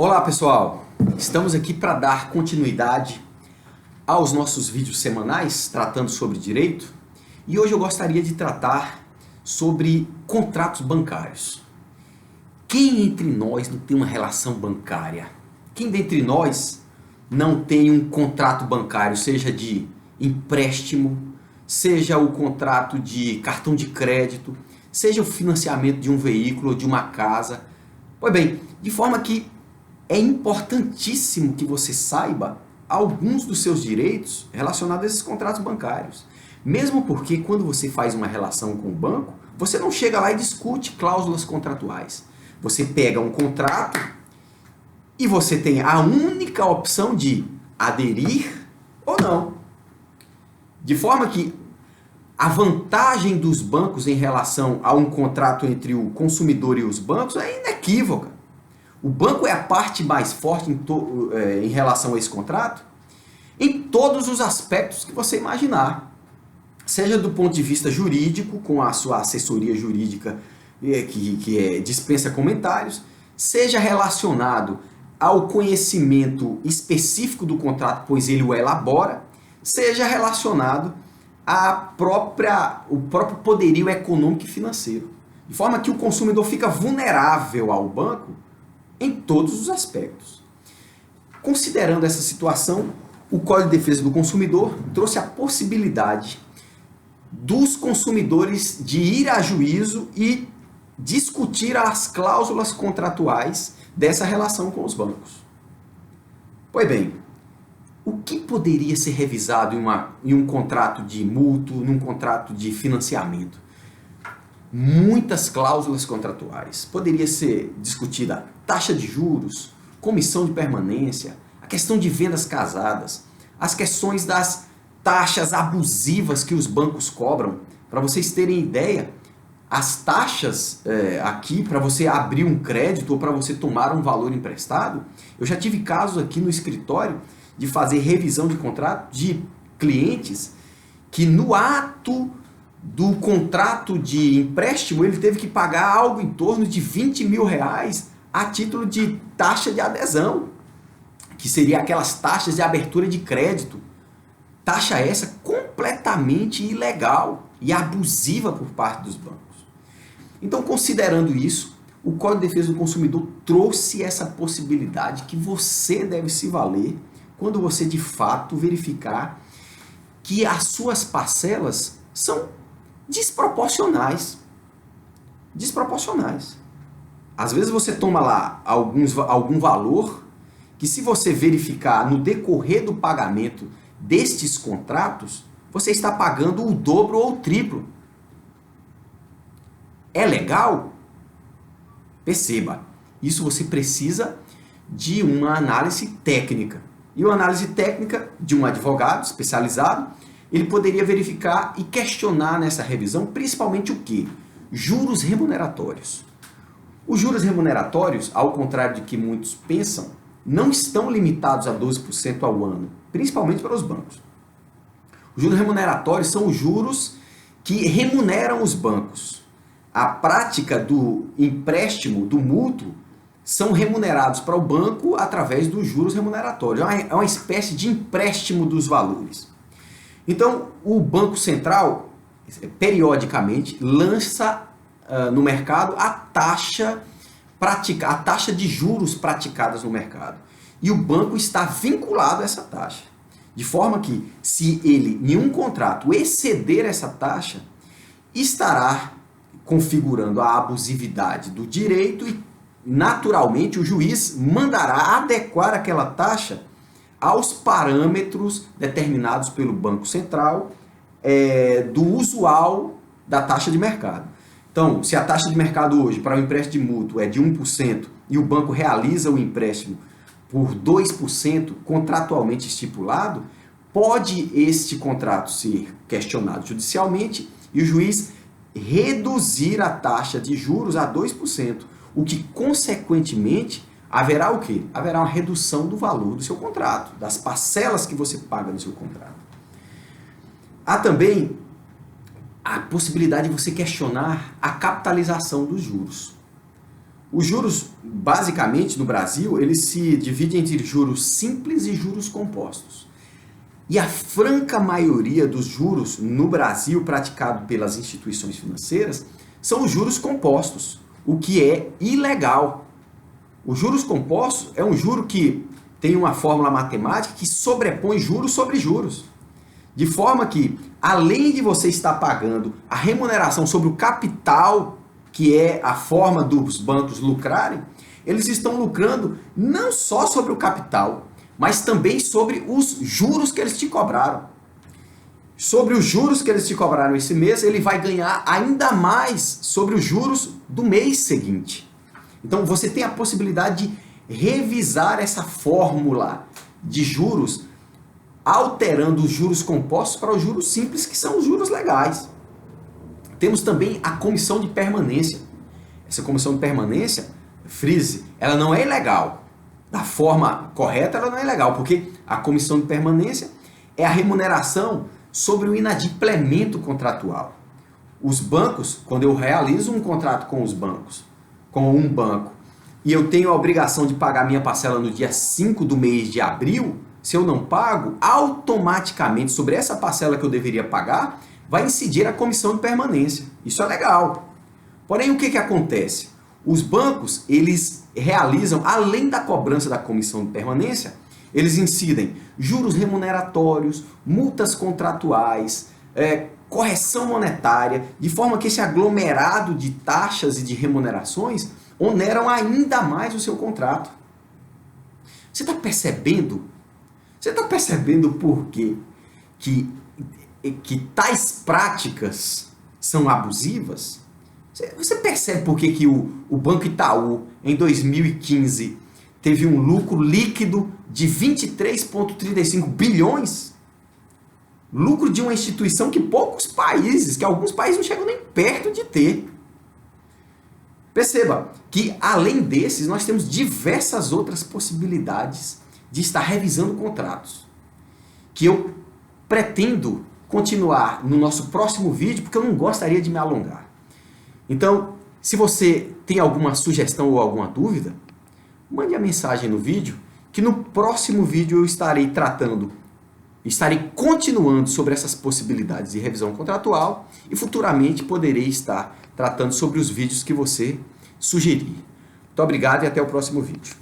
Olá pessoal, estamos aqui para dar continuidade aos nossos vídeos semanais tratando sobre direito e hoje eu gostaria de tratar sobre contratos bancários. Quem entre nós não tem uma relação bancária? Quem dentre nós não tem um contrato bancário, seja de empréstimo, seja o contrato de cartão de crédito, seja o financiamento de um veículo ou de uma casa? Pois bem, de forma que é importantíssimo que você saiba alguns dos seus direitos relacionados a esses contratos bancários. Mesmo porque quando você faz uma relação com o banco, você não chega lá e discute cláusulas contratuais. Você pega um contrato e você tem a única opção de aderir ou não. De forma que a vantagem dos bancos em relação a um contrato entre o consumidor e os bancos é inequívoca. O banco é a parte mais forte em relação a esse contrato em todos os aspectos que você imaginar. Seja do ponto de vista jurídico, com a sua assessoria jurídica que dispensa comentários, seja relacionado ao conhecimento específico do contrato, pois ele o elabora, seja relacionado ao próprio poderio econômico e financeiro. De forma que o consumidor fica vulnerável ao banco em todos os aspectos. Considerando essa situação, o Código de Defesa do Consumidor trouxe a possibilidade dos consumidores de ir a juízo e discutir as cláusulas contratuais dessa relação com os bancos. Pois bem, o que poderia ser revisado em um contrato de mútuo, num contrato de financiamento? Muitas cláusulas contratuais. Poderia ser discutida taxa de juros, comissão de permanência, a questão de vendas casadas, as questões das taxas abusivas que os bancos cobram. Para vocês terem ideia, as taxas aqui para você abrir um crédito ou para você tomar um valor emprestado, eu já tive casos aqui no escritório de fazer revisão de contrato de clientes que no ato do contrato de empréstimo ele teve que pagar algo em torno de R$20 mil a título de taxa de adesão, que seria aquelas taxas de abertura de crédito. Taxa essa completamente ilegal e abusiva por parte dos bancos. Então, considerando isso, o Código de Defesa do Consumidor trouxe essa possibilidade que você deve se valer quando você de fato verificar que as suas parcelas são desproporcionais. Desproporcionais. Às vezes você toma lá algum valor que, se você verificar no decorrer do pagamento destes contratos, você está pagando o dobro ou o triplo. É legal? Perceba, isso você precisa de uma análise técnica. E uma análise técnica de um advogado especializado, ele poderia verificar e questionar nessa revisão principalmente o quê? Juros remuneratórios. Os juros remuneratórios, ao contrário de que muitos pensam, não estão limitados a 12% ao ano, principalmente para os bancos. Os juros remuneratórios são os juros que remuneram os bancos. A prática do empréstimo, do mútuo, são remunerados para o banco através dos juros remuneratórios. É uma espécie de empréstimo dos valores. Então, o Banco Central, periodicamente, lança no mercado a taxa de juros praticadas no mercado. E o banco está vinculado a essa taxa. De forma que, se ele, em um contrato, exceder essa taxa, estará configurando a abusividade do direito e, naturalmente, o juiz mandará adequar aquela taxa aos parâmetros determinados pelo Banco Central do usual da taxa de mercado. Então, se a taxa de mercado hoje para o empréstimo mútuo é de 1% e o banco realiza o empréstimo por 2% contratualmente estipulado, pode este contrato ser questionado judicialmente e o juiz reduzir a taxa de juros a 2%, o que, consequentemente, haverá o quê? Haverá uma redução do valor do seu contrato, das parcelas que você paga no seu contrato. Há também a possibilidade de você questionar a capitalização dos juros. Os juros, basicamente, no Brasil, eles se dividem entre juros simples e juros compostos. E a franca maioria dos juros no Brasil praticado pelas instituições financeiras são os juros compostos, o que é ilegal. Os juros compostos é um juro que tem uma fórmula matemática que sobrepõe juros sobre juros. De forma que, além de você estar pagando a remuneração sobre o capital, que é a forma dos bancos lucrarem, eles estão lucrando não só sobre o capital, mas também sobre os juros que eles te cobraram. Sobre os juros que eles te cobraram esse mês, ele vai ganhar ainda mais sobre os juros do mês seguinte. Então você tem a possibilidade de revisar essa fórmula de juros, alterando os juros compostos para os juros simples, que são os juros legais. Temos também a comissão de permanência. Essa comissão de permanência, frise, ela não é ilegal. Da forma correta, ela não é legal, porque a comissão de permanência é a remuneração sobre o inadimplemento contratual. Os bancos, quando eu realizo um contrato com os bancos, com um banco, e eu tenho a obrigação de pagar minha parcela no dia 5 do mês de abril, se eu não pago, automaticamente sobre essa parcela que eu deveria pagar, vai incidir a comissão de permanência. Isso é legal. Porém, o que acontece? Os bancos, eles realizam, além da cobrança da comissão de permanência, eles incidem juros remuneratórios, multas contratuais, correção monetária, de forma que esse aglomerado de taxas e de remunerações oneram ainda mais o seu contrato. Você está percebendo? Você está percebendo por quê? Que tais práticas são abusivas? Você percebe por que o Banco Itaú, em 2015, teve um lucro líquido de 23,35 bilhões? Lucro de uma instituição que alguns países não chegam nem perto de ter. Perceba que, além desses, nós temos diversas outras possibilidades de estar revisando contratos, que eu pretendo continuar no nosso próximo vídeo, porque eu não gostaria de me alongar. Então, se você tem alguma sugestão ou alguma dúvida, mande a mensagem no vídeo, que no próximo vídeo eu estarei continuando sobre essas possibilidades de revisão contratual e futuramente poderei estar tratando sobre os vídeos que você sugerir. Muito obrigado e até o próximo vídeo.